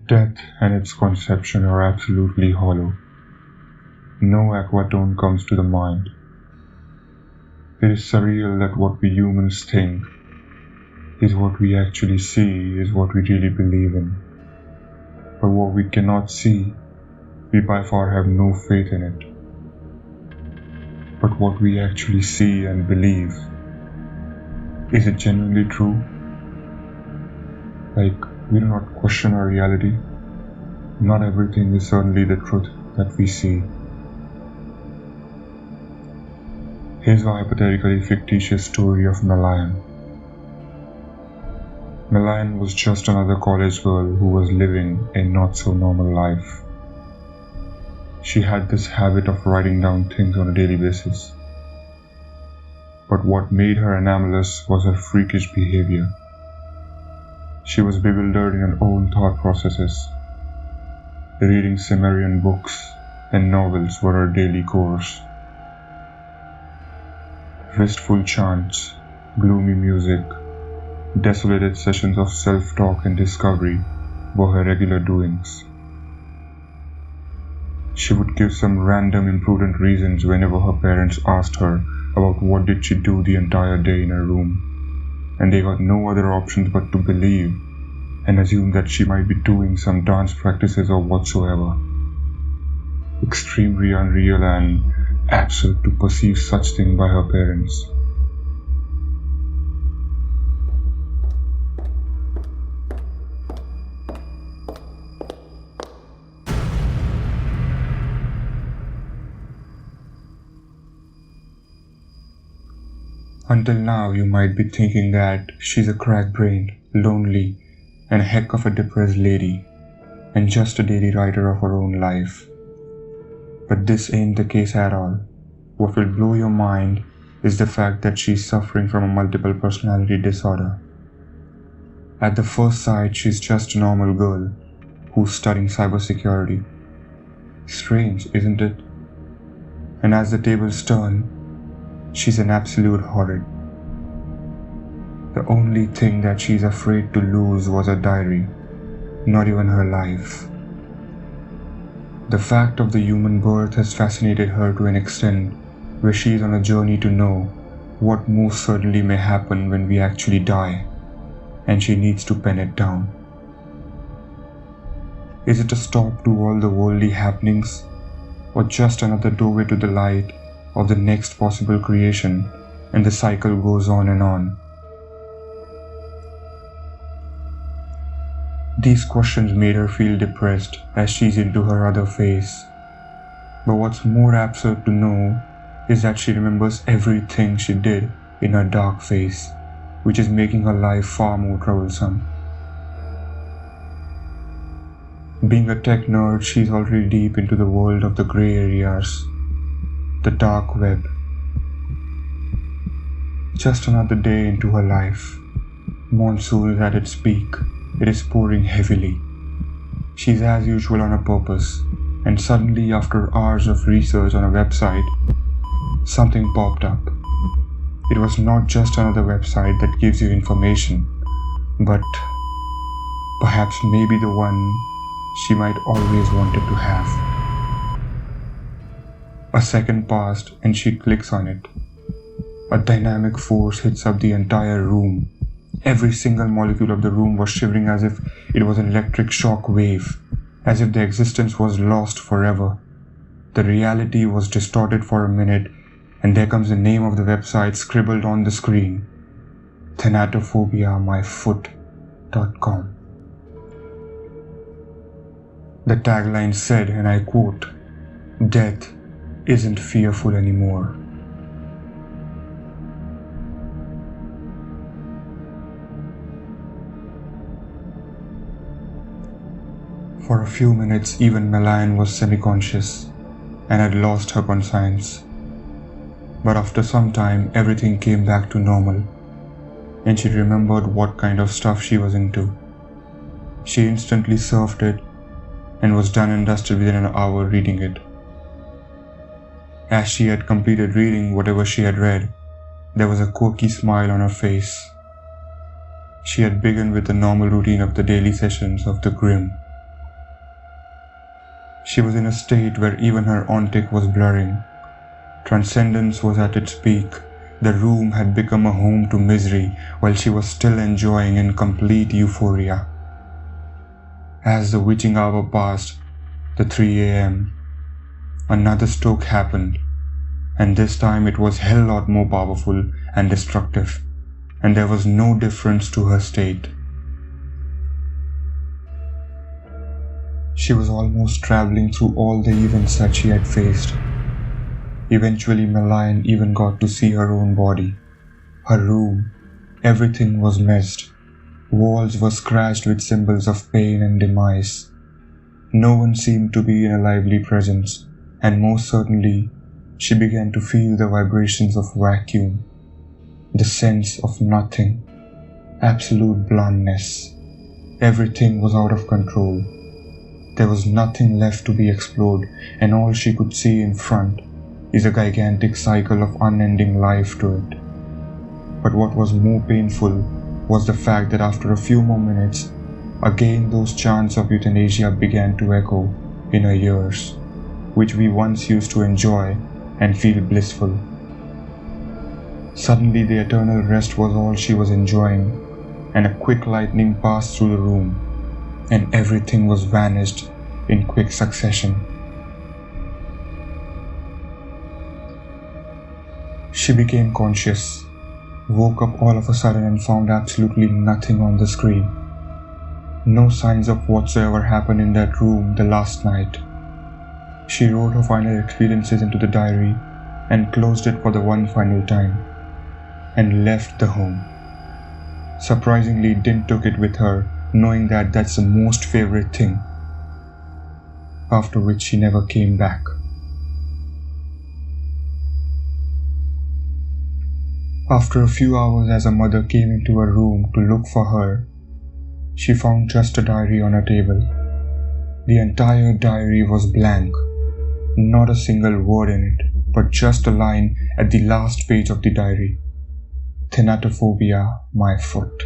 Death and its conception are absolutely hollow. No aquatone comes to the mind. It is surreal that what we humans think is what we actually see is what we really believe in. But what we cannot see, we by far have no faith in it. But what we actually see and believe, is it genuinely true? Like, we do not question our reality. Not everything is certainly the truth that we see. Here's a hypothetically fictitious story of Melione. Melione was just another college girl who was living a not-so-normal life. She had this habit of writing down things on a daily basis. But what made her anomalous was her freakish behavior. She was bewildered in her own thought processes. Reading Sumerian books and novels were her daily course. Wistful chants, gloomy music, desolated sessions of self-talk and discovery were her regular doings. She would give some random imprudent reasons whenever her parents asked her about what did she do the entire day in her room, and they got no other options but to believe and assume that she might be doing some dance practices or whatsoever. Extremely unreal and absurd to perceive such thing by her parents. Until now, you might be thinking that she's a crack-brained, lonely, and a heck of a depressed lady, and just a daily writer of her own life. But this ain't the case at all. What will blow your mind is the fact that she's suffering from a multiple personality disorder. At the first sight, she's just a normal girl who's studying cybersecurity. Strange, isn't it? And as the tables turn, she's an absolute horror. The only thing that she's afraid to lose was her diary, not even her life. The fact of the human birth has fascinated her to an extent where she is on a journey to know what most certainly may happen when we actually die, and she needs to pen it down. Is it a stop to all the worldly happenings, or just another doorway to the light of the next possible creation, and the cycle goes on and on? These questions made her feel depressed as she's into her other phase. But what's more absurd to know is that she remembers everything she did in her dark phase, which is making her life far more troublesome. Being a tech nerd, she's already deep into the world of the grey areas, the dark web. Just another day into her life. Monsoon is at its peak. It is pouring heavily. She's as usual on her purpose, and suddenly after hours of research on a website, something popped up. It was not just another website that gives you information, but perhaps maybe the one she might always wanted to have. A second passed and she clicks on it. A dynamic force hits up the entire room. Every single molecule of the room was shivering as if it was an electric shock wave, as if their existence was lost forever. The reality was distorted for a minute, and there comes the name of the website scribbled on the screen. ThanatoPhobia myfoot.com. The tagline said, and I quote, "Death isn't fearful anymore." For a few minutes, even Melione was semi-conscious and had lost her conscience. But after some time, everything came back to normal, and she remembered what kind of stuff she was into. She instantly surfed it and was done and dusted within an hour reading it. As she had completed reading whatever she had read, there was a quirky smile on her face. She had begun with the normal routine of the daily sessions of the grim, She was in a state where even her ontic was blurring. Transcendence was at its peak. The room had become a home to misery while she was still enjoying in complete euphoria. As the witching hour passed, the 3 a.m., another stroke happened, and this time it was hell lot more powerful and destructive, and there was no difference to her state. She was almost traveling through all the events that she had faced. Eventually Melione even got to see her own body. Her room, everything was messed. Walls were scratched with symbols of pain and demise. No one seemed to be in a lively presence, and most certainly she began to feel the vibrations of vacuum, the sense of nothing, absolute bluntness. Everything was out of control. There was nothing left to be explored, and all she could see in front is a gigantic cycle of unending life to it. But what was more painful was the fact that after a few more minutes, again those chants of euthanasia began to echo in her ears, which we once used to enjoy and feel blissful. Suddenly the eternal rest was all she was enjoying, and a quick lightning passed through the room, and everything was vanished in quick succession. She became conscious, woke up all of a sudden and found absolutely nothing on the screen. No signs of whatsoever happened in that room the last night. She wrote her final experiences into the diary and closed it for the one final time, and left the home. Surprisingly, didn't took it with her, knowing that that's the most favorite thing, after which she never came back. After a few hours, as her mother came into her room to look for her, she found just a diary on her table. The entire diary was blank, not a single word in it, but just a line at the last page of the diary: "ThanatoPhobia, my foot."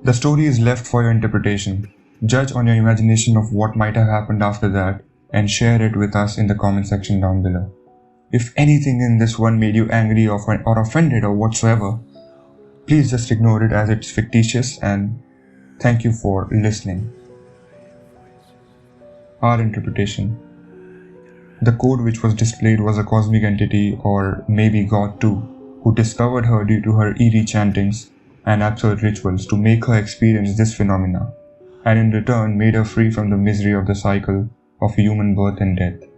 The story is left for your interpretation. Judge on your imagination of what might have happened after that, and share it with us in the comment section down below. If anything in this one made you angry or offended or whatsoever, please just ignore it as it's fictitious, and thank you for listening. Our interpretation. The code which was displayed was a cosmic entity, or maybe God too, who discovered her due to her eerie chantings and absurd rituals to make her experience this phenomena, and in return made her free from the misery of the cycle of human birth and death.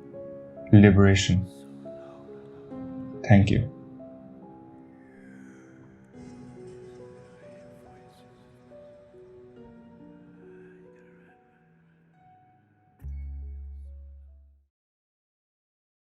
Liberation. Thank you.